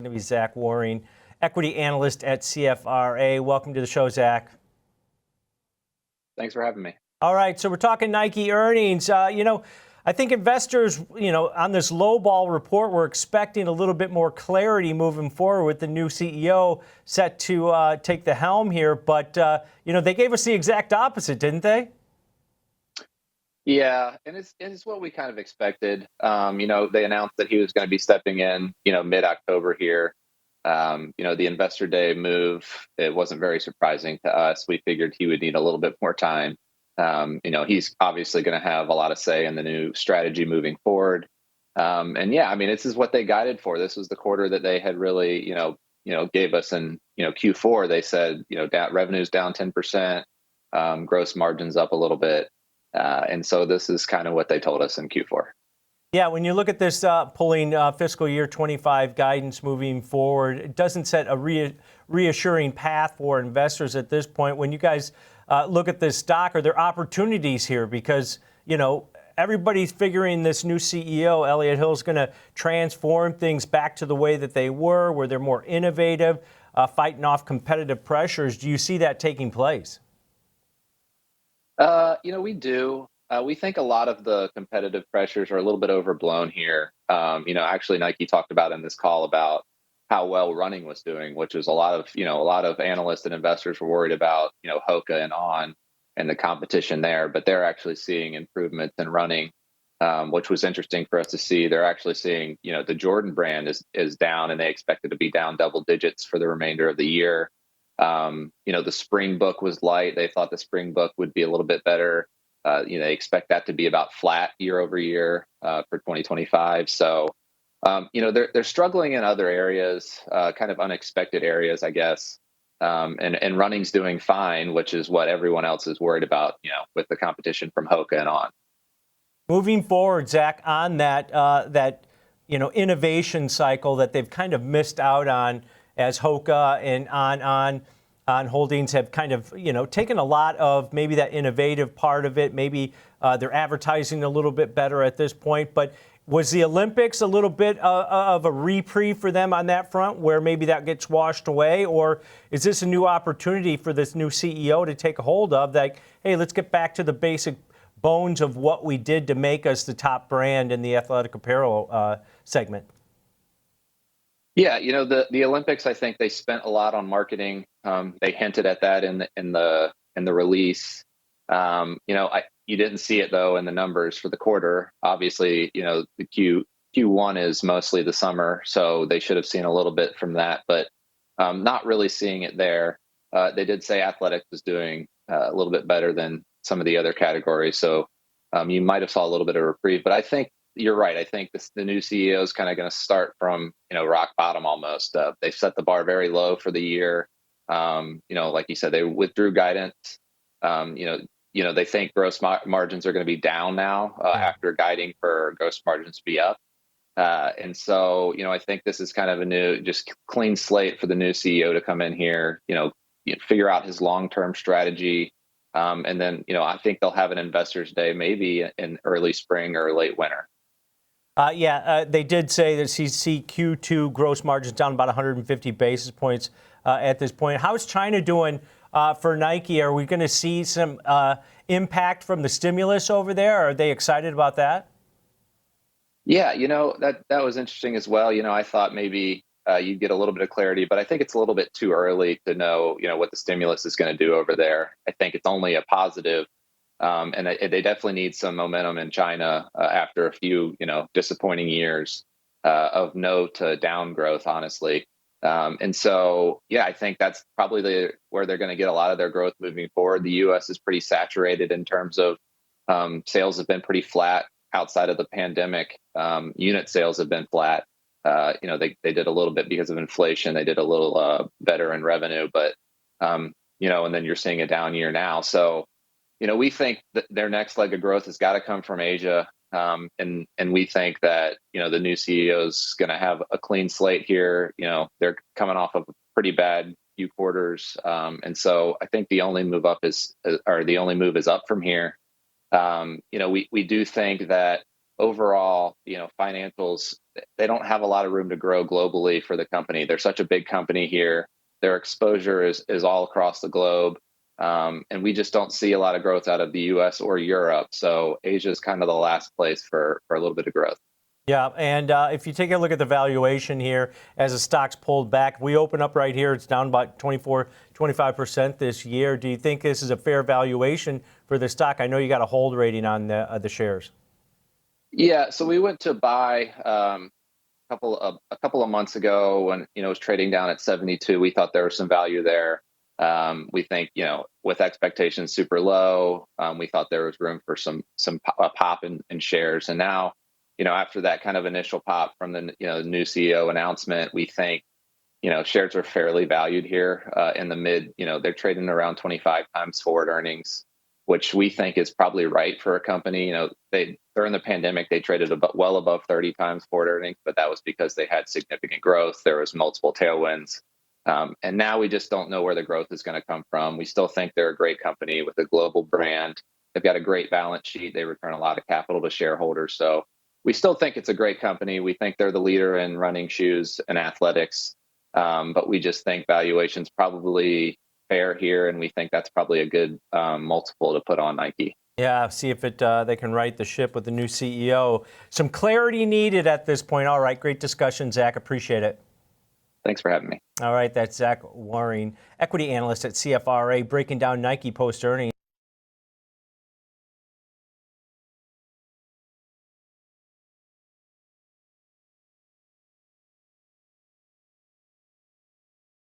Going to be Zach Waring, equity analyst at CFRA. Welcome to the show, Zach. Thanks for having me. All right, so we're talking Nike earnings. I think investors, on this lowball report, we're expecting a little bit more clarity moving forward with the new CEO set to take the helm here. But, they gave us the exact opposite, didn't they? Yeah, and it's what we kind of expected. They announced that he was going to be stepping in, mid-October here. The investor day move, it wasn't very surprising to us. We figured he would need a little bit more time. He's obviously going to have a lot of say in the new strategy moving forward. This is what they guided for. This was the quarter that they had really, gave us in, Q4. They said, revenue's down 10%, gross margins up a little bit. And so this is kind of what they told us in Q4. Yeah, when you look at this pulling fiscal year 25 guidance moving forward, it doesn't set a reassuring path for investors at this point. When you guys look at this stock, are there opportunities here? Because, everybody's figuring this new CEO, Elliott Hill, is going to transform things back to the way that they were, where they're more innovative, fighting off competitive pressures. Do you see that taking place? We do. We think a lot of the competitive pressures are a little bit overblown here. Actually, Nike talked about in this call about how well running was doing, which was a lot of analysts and investors were worried about, Hoka and ONON and the competition there, but they're actually seeing improvements in running, which was interesting for us to see. They're actually seeing, the Jordan brand is down, and they expect it to be down double digits for the remainder of the year. The spring book was light. They thought the spring book would be a little bit better. They expect that to be about flat year over year for 2025. So, they're struggling in other areas, kind of unexpected areas, I guess. And running's doing fine, which is what everyone else is worried about, with the competition from Hoka and ONON. Moving forward, Zach, on that innovation cycle that they've kind of missed out on, as Hoka and ONON holdings have kind of, taken a lot of maybe that innovative part of it. Maybe they're advertising a little bit better at this point. But was the Olympics a little bit of a reprieve for them on that front, where maybe that gets washed away? Or is this a new opportunity for this new CEO to take a hold of that, hey, let's get back to the basic bones of what we did to make us the top brand in the athletic apparel segment? Yeah, the Olympics, I think they spent a lot on marketing. They hinted at that in the release. You didn't see it though in the numbers for the quarter. Obviously, the Q1 is mostly the summer, so they should have seen a little bit from that, but not really seeing it there. They did say athletics was doing a little bit better than some of the other categories, so you might have saw a little bit of reprieve. But I think you're right. I think the new CEO is kind of going to start from rock bottom almost. They've set the bar very low for the year. Like you said, they withdrew guidance. They think gross margins are going to be down now after guiding for gross margins to be up. And so, I think this is kind of a new, just clean slate for the new CEO to come in here, figure out his long-term strategy. And then, I think they'll have an investors day maybe in early spring or late winter. They did say that you see Q2 gross margins down about 150 basis points at this point. How is China doing for Nike? Are we going to see some impact from the stimulus over there? Are they excited about that? Yeah, that was interesting as well. I thought maybe you'd get a little bit of clarity, but I think it's a little bit too early to know, what the stimulus is going to do over there. I think it's only a positive. And they definitely need some momentum in China after a few, disappointing years of no to down growth, honestly. And so, I think that's probably where they're going to get a lot of their growth moving forward. The U.S. is pretty saturated in terms of sales have been pretty flat outside of the pandemic. Unit sales have been flat. They did a little bit because of inflation. They did a little better in revenue, but, and then you're seeing a down year now. So, we think that their next leg of growth has got to come from Asia. And we think that, the new CEO is going to have a clean slate here. They're coming off of a pretty bad few quarters. And so I think the only move is up from here. We do think that overall, financials, they don't have a lot of room to grow globally for the company. They're such a big company here. Their exposure is all across the globe. And we just don't see a lot of growth out of the US or Europe. So Asia is kind of the last place for a little bit of growth. Yeah, and if you take a look at the valuation here, as the stock's pulled back, we open up right here, it's down about 25% this year. Do you think this is a fair valuation for the stock? I know you got a hold rating on the shares. Yeah, so we went to buy a couple of months ago when it was trading down at 72. We thought there was some value there. We think with expectations super low, we thought there was room for some pop in shares. And now, after that kind of initial pop from the new CEO announcement, we think shares are fairly valued here in the mid. They're trading around 25 times forward earnings, which we think is probably right for a company. During the pandemic, they traded well above 30 times forward earnings, but that was because they had significant growth. There was multiple tailwinds. And now we just don't know where the growth is going to come from. We still think they're a great company with a global brand. They've got a great balance sheet. They return a lot of capital to shareholders. So we still think it's a great company. We think they're the leader in running shoes and athletics. But we just think valuation's probably fair here, and we think that's probably a good multiple to put on Nike. Yeah, see if they can right the ship with the new CEO. Some clarity needed at this point. All right, great discussion, Zach. Appreciate it. Thanks for having me. All right, that's Zach Waring, equity analyst at CFRA, breaking down Nike post-earnings.